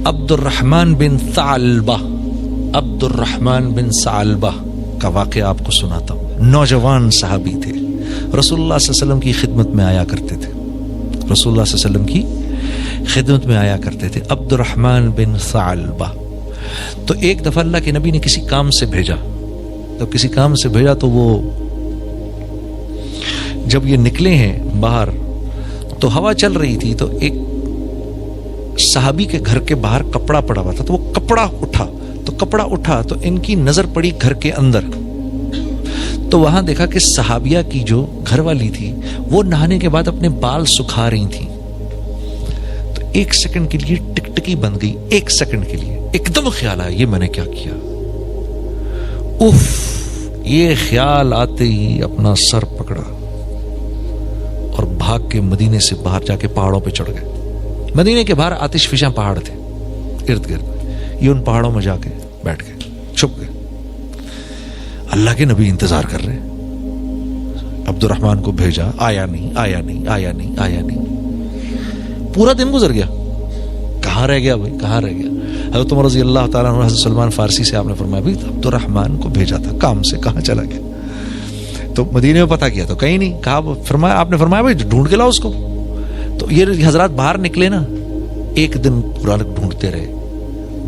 عبد الرحمن بن ثعلبہ، عبد الرحمن بن ثعلبہ کا واقعہ آپ کو سناتا ہوں۔ نوجوان صحابی تھے، رسول اللہ صلی اللہ علیہ وسلم کی خدمت میں آیا کرتے تھے، رسول اللہ صلی اللہ علیہ وسلم کی خدمت میں آیا کرتے تھے، عبد الرحمن بن ثعلبہ۔ تو ایک دفعہ اللہ کے نبی نے کسی کام سے بھیجا، تو کسی کام سے بھیجا تو وہ جب یہ نکلے ہیں باہر تو ہوا چل رہی تھی، تو ایک صحابی کے گھر کے باہر کپڑا پڑا ہوا تھا، تو وہ کپڑا اٹھا تو ان کی نظر پڑی گھر کے اندر، تو وہاں دیکھا کہ صحابیہ کی جو گھر والی تھی وہ نہانے کے بعد اپنے بال سکھا رہی تھی۔ تو ایک سیکنڈ کے لیے ٹکٹکی بن گئی، ایک سیکنڈ کے لیے ایک دم خیال آیا یہ میں نے کیا کیا، اف، یہ خیال آتے ہی اپنا سر پکڑا اور بھاگ کے مدینے سے باہر جا کے پہاڑوں پہ چڑھ گئے۔ مدینے کے باہر آتش فشاں پہاڑ تھے ارد گرد، یہ ان پہاڑوں میں جا کے بیٹھ گئے، چھپ گئے۔ اللہ کے نبی انتظار کر رہے، عبد الرحمن کو بھیجا، آیا نہیں، پورا دن گزر گیا، کہاں رہ گیا بھائی، کہاں رہ گیا؟ حضرت عمر رضی اللہ تعالیٰ عنہ، حضرت سلمان فارسی سے آپ نے فرمایا بھی عبد الرحمن کو بھیجا تھا کام سے، کہاں چلا گیا؟ تو مدینے میں پتہ کیا تو کہیں نہیں، کہا فرمایا، آپ نے فرمایا بھائی ڈھونڈ کے لاؤ اس کو۔ تو یہ حضرات باہر نکلے نا، ایک دن پورا ڈھونڈتے رہے،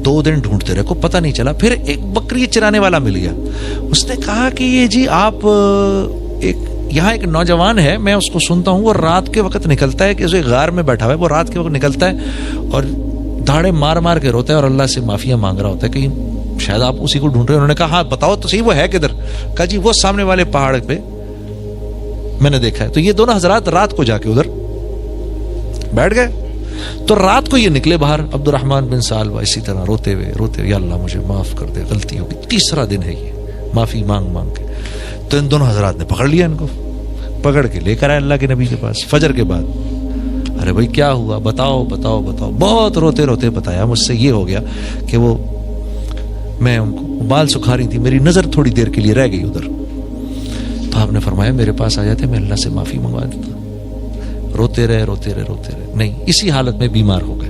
2 دن ڈھونڈتے رہے، کو پتہ نہیں چلا۔ پھر ایک بکری چرانے والا مل گیا، اس نے کہا کہ یہ جی آپ یہاں ایک نوجوان ہے، میں اس کو سنتا ہوں، وہ رات کے وقت نکلتا ہے، کہ اسے غار میں بیٹھا ہوا ہے، وہ رات کے وقت نکلتا ہے اور دھاڑے مار مار کے روتا ہے اور اللہ سے معافیاں مانگ رہا ہوتا ہے، کہ شاید آپ اسی کو ڈھونڈ رہے ہیں۔ انہوں نے کہا ہاں بتاؤ تو صحیح وہ ہے کدھر؟ کہا جی وہ سامنے والے پہاڑ پہ میں نے دیکھا ہے۔ تو یہ دونوں حضرات رات کو جا کے ادھر بیٹھ گئے، تو رات کو یہ نکلے باہر، عبد الرحمن بن ثعلبہ اسی طرح روتے ہوئے، یا اللہ مجھے معاف کر دے، غلطی ہوگی، تیسرا دن ہے یہ، معافی مانگ کے۔ تو ان دونوں حضرات نے پکڑ لیا، ان کو پکڑ کے لے کر آئے اللہ کے نبی کے پاس فجر کے بعد۔ ارے بھائی کیا ہوا، بتاؤ، بہت روتے بتایا، مجھ سے یہ ہو گیا کہ وہ میں ان کو بال سکھا رہی تھی، میری نظر تھوڑی دیر کے لیے رہ گئی ادھر، تو آپ نے فرمایا میرے پاس آ جاتے، میں اللہ سے معافی منگوا دیتا۔ روتے رہے، نہیں، اسی حالت میں بیمار ہو گئے،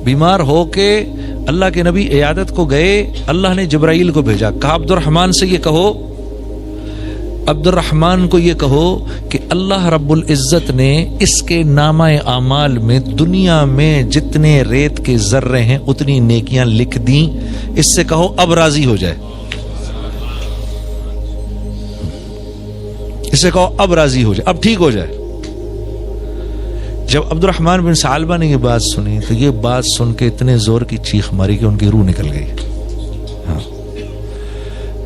بیمار ہو کے اللہ کے نبی عیادت کو گئے۔ اللہ نے جبرائیل کو بھیجا، کہا عبد الرحمن سے یہ کہو، عبد الرحمن کو یہ کہو کہ اللہ رب العزت نے اس کے نامہ اعمال میں دنیا میں جتنے ریت کے ذرے ہیں اتنی نیکیاں لکھ دیں، اس سے کہو اب راضی ہو جائے، اسے کہو اب راضی ہو جائے، اب ٹھیک ہو جائے۔ جب عبد الرحمن بن ثعلبہ نے یہ بات سنی تو یہ بات سن کے اتنے زور کی چیخ ماری کہ ان کی روح نکل گئی۔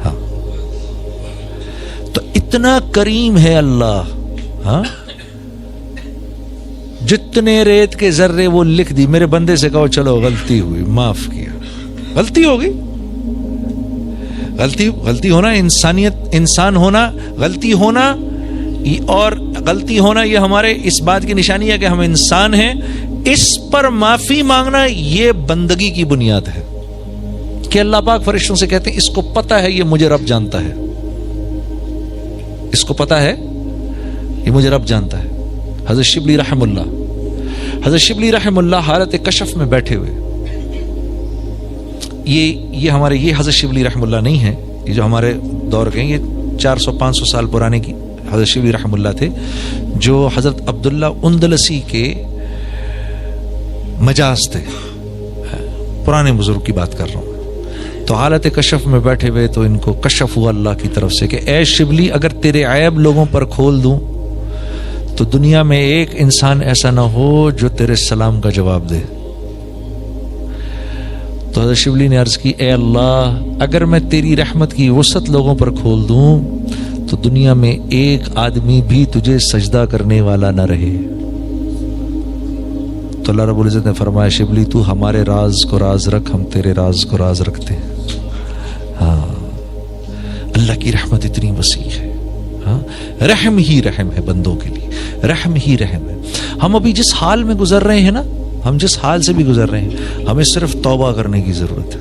ہاں، تو اتنا کریم ہے اللہ، ہاں، جتنے ریت کے ذرے وہ لکھ دی۔ میرے بندے سے کہو چلو غلطی ہوئی، معاف کیا، غلطی ہو گئی، غلطی ہونا، انسان ہونا، غلطی ہونا، اور غلطی ہونا یہ ہمارے اس بات کی نشانی ہے کہ ہم انسان ہیں۔ اس پر معافی مانگنا یہ بندگی کی بنیاد ہے کہ اللہ پاک فرشتوں سے کہتے ہیں اس کو پتہ ہے یہ مجھے رب جانتا ہے، اس کو پتہ ہے یہ مجھے رب جانتا ہے۔ حضرت شبلی رحم اللہ حالت کشف میں بیٹھے ہوئے، یہ ہمارے یہ حضرت شبلی رحم اللہ نہیں ہے، یہ جو ہمارے دور کے ہیں، یہ 400-500 سال پرانے کی حضرت شبلی رحم اللہ تھے، جو حضرت عبداللہ اندلسی کے مجاز تھے، پرانے بزرگ کی بات کر رہا ہوں۔ تو حالت کشف میں بیٹھے ہوئے تو ان کو کشف ہوا اللہ کی طرف سے کہ اے شبلی اگر تیرے عیب لوگوں پر کھول دوں تو دنیا میں ایک انسان ایسا نہ ہو جو تیرے سلام کا جواب دے۔ تو حضرت شبلی نے عرض کی اے اللہ اگر میں تیری رحمت کی وسعت لوگوں پر کھول دوں تو دنیا میں ایک آدمی بھی تجھے سجدہ کرنے والا نہ رہے۔ تو اللہ رب العزت نے فرمایا شبلی تو ہمارے راز کو راز رکھ، ہم تیرے راز کو راز رکھتے ہیں۔ ہاں، اللہ کی رحمت اتنی وسیع ہے، ہاں، رحم ہی رحم ہے بندوں کے لیے، رحم ہی رحم ہے۔ ہم ابھی جس حال میں گزر رہے ہیں نا، ہم جس حال سے بھی گزر رہے ہیں، ہمیں صرف توبہ کرنے کی ضرورت ہے،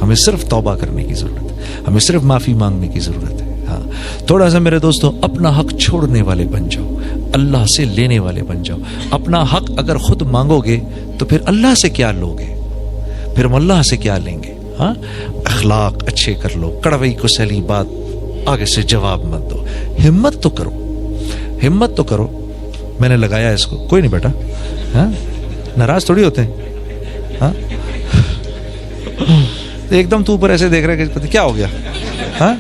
ہمیں صرف توبہ کرنے کی ضرورت ہے، ہمیں صرف معافی مانگنے کی ضرورت ہے۔ ہاں، تھوڑا سا میرے دوستوں اپنا حق چھوڑنے والے بن جاؤ، اللہ سے لینے والے بن جاؤ. اپنا حق اگر خود مانگو گے تو پھر اللہ سے کیا لوگے, پھر ہم اللہ سے کیا لیں گے؟ ہاں, اخلاق اچھے کر لو, کڑوئی کو سہلی بات آگے سے جواب مت دو, ہمت تو کرو, ہمت تو کرو. میں نے لگایا اس کو, کوئی نہیں بیٹا, ہاں ناراض تھوڑی ہوتے ہیں. ہاں ایک دم تو اوپر ایسے دیکھ رہے کہ پتہ کیا ہو گیا. ہاں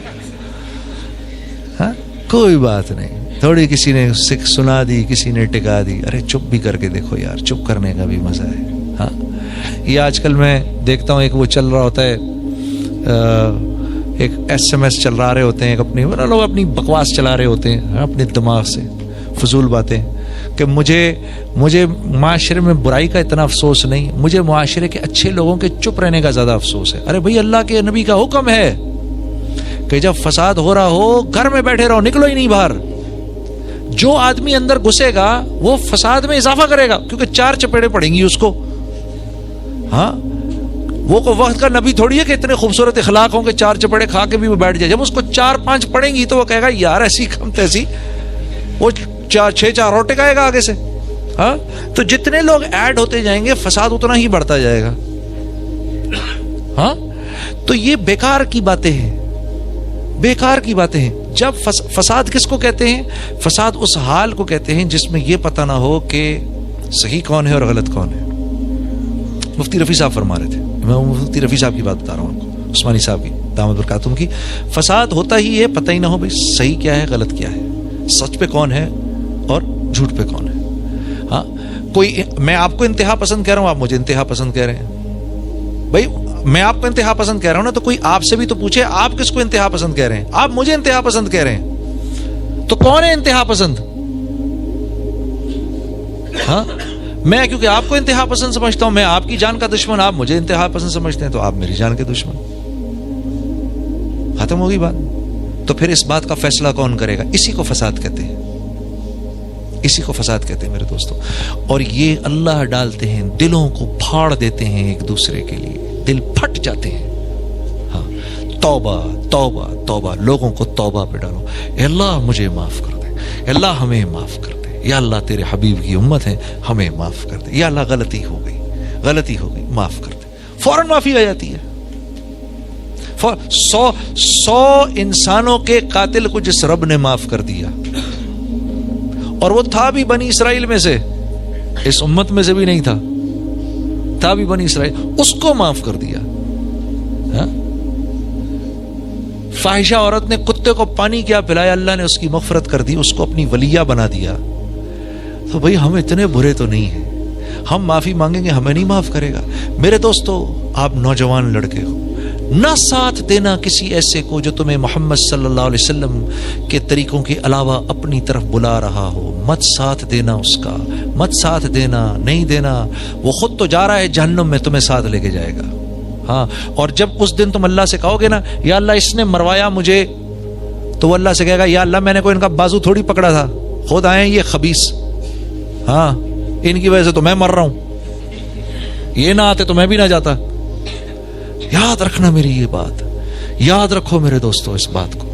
ہاں کوئی بات نہیں, تھوڑی کسی نے سنا دی, کسی نے ٹکا دی, ارے چپ بھی کر کے دیکھو یار, چپ کرنے کا بھی مزہ ہے. ہاں یہ آج کل میں دیکھتا ہوں ایک وہ چل رہا ہوتا ہے, ایک SMS چل رہے ہوتے ہیں, اپنی لوگ اپنی بکواس چلا رہے ہوتے ہیں اپنے دماغ سے, فضول باتیں, کہ مجھے معاشرے میں برائی کا اتنا افسوس نہیں, مجھے معاشرے کے اچھے لوگوں کے چپ رہنے کا زیادہ افسوس ہے. ارے بھائی اللہ کے نبی کا حکم ہے کہ جب فساد ہو رہا ہو گھر میں بیٹھے رہو, نکلو ہی نہیں باہر. جو آدمی اندر گھسے گا وہ فساد میں اضافہ کرے گا, کیونکہ 4 چپیڑے پڑیں گی اس کو. ہاں وہ کو وقت کا نبی تھوڑی ہے کہ اتنے خوبصورت اخلاق ہوں کہ 4 چپیڑے کھا کے بھی وہ بیٹھ جائے. جب اس کو 4-5 پڑیں گی تو وہ کہے گا یار ایسی کم تیسی, وہ 4 اور ٹکائے گا آگے سے. ہاں تو جتنے لوگ ایڈ ہوتے جائیں گے فساد اتنا ہی بڑھتا جائے گا. ہاں تو یہ بیکار کی باتیں ہیں, بیکار کی باتیں ہیں. جب فساد کس کو کہتے ہیں؟ فساد اس حال کو کہتے ہیں جس میں یہ پتہ نہ ہو کہ صحیح کون ہے اور غلط کون ہے. مفتی رفیع صاحب فرما رہے تھے, میں مفتی رفیع صاحب کی بات بتا رہا ہوں آپ کو, عثمانی صاحب کی دامت برکاتہم کی. فساد ہوتا ہی ہے پتہ ہی نہ ہو بھائی صحیح کیا ہے غلط کیا ہے, سچ پہ کون ہے اور جھوٹ پہ کون ہے. ہاں کوئی, میں آپ کو انتہا پسند کہہ رہا ہوں, آپ مجھے انتہا پسند کہہ رہے ہیں. بھائی میں آپ کو انتہا پسند کہہ رہا ہوں نا, تو کوئی آپ سے بھی تو پوچھے آپ کس کو انتہا پسند کہہ رہے ہیں. آپ مجھے انتہا پسند کہہ رہے ہیں, تو کون ہے انتہا پسند؟ ہاں میں کیونکہ آپ کو انتہا پسند سمجھتا ہوں, میں آپ کی جان کا دشمن, آپ مجھے انتہا پسند سمجھتے ہیں, تو آپ میری جان کے دشمن. ختم ہوگی بات. تو پھر اس بات کا فیصلہ کون کرے گا؟ اسی کو فساد کہتے ہیں, اسی کو فساد کہتے ہیں میرے دوستوں. اور یہ اللہ ڈالتے ہیں, دلوں کو پھاڑ دیتے ہیں ایک دوسرے کے لیے, دل پھٹ جاتے ہیں. ہاں توبہ توبہ توبہ, لوگوں کو توبہ پہ ڈالو. اے اللہ مجھے معاف کر دے, اے اللہ ہمیں معاف کر دے, یا اللہ تیرے حبیب کی امت ہے ہمیں معاف کر دے, یا اللہ غلطی ہو گئی, غلطی ہو گئی, معاف کر دے. فوراً معافی آ جاتی ہے. 100 انسانوں کے قاتل کو جس رب نے معاف کر دیا, اور وہ تھا بھی بنی اسرائیل میں سے, اس امت میں سے بھی نہیں تھا, تھا بھی بنی اسرائیل, اس کو معاف کر دیا. ہاں فاحشہ عورت نے کتے کو پانی کیا پلایا, اللہ نے اس کی مغفرت کر دی, اس کو اپنی ولیہ بنا دیا. تو بھئی ہم اتنے برے تو نہیں ہیں, ہم معافی مانگیں گے ہمیں نہیں معاف کرے گا. میرے دوستو, آپ نوجوان لڑکے ہو, نہ ساتھ دینا کسی ایسے کو جو تمہیں محمد صلی اللہ علیہ وسلم کے طریقوں کے علاوہ اپنی طرف بلا رہا ہو. مت ساتھ دینا اس کا, مت ساتھ دینا, نہیں دینا. وہ خود تو جا رہا ہے جہنم میں, تمہیں ساتھ لے کے جائے گا. ہاں اور جب اس دن تم اللہ سے کہو گے نا یا اللہ اس نے مروایا مجھے, تو وہ اللہ سے کہے گا یا اللہ میں نے کوئی ان کا بازو تھوڑی پکڑا تھا, خود آئے یہ خبیث, ہاں ان کی وجہ سے تو میں مر رہا ہوں, یہ نہ آتے تو میں بھی نہ جاتا. یاد رکھنا میری یہ بات, یاد رکھو میرے دوستو اس بات کو.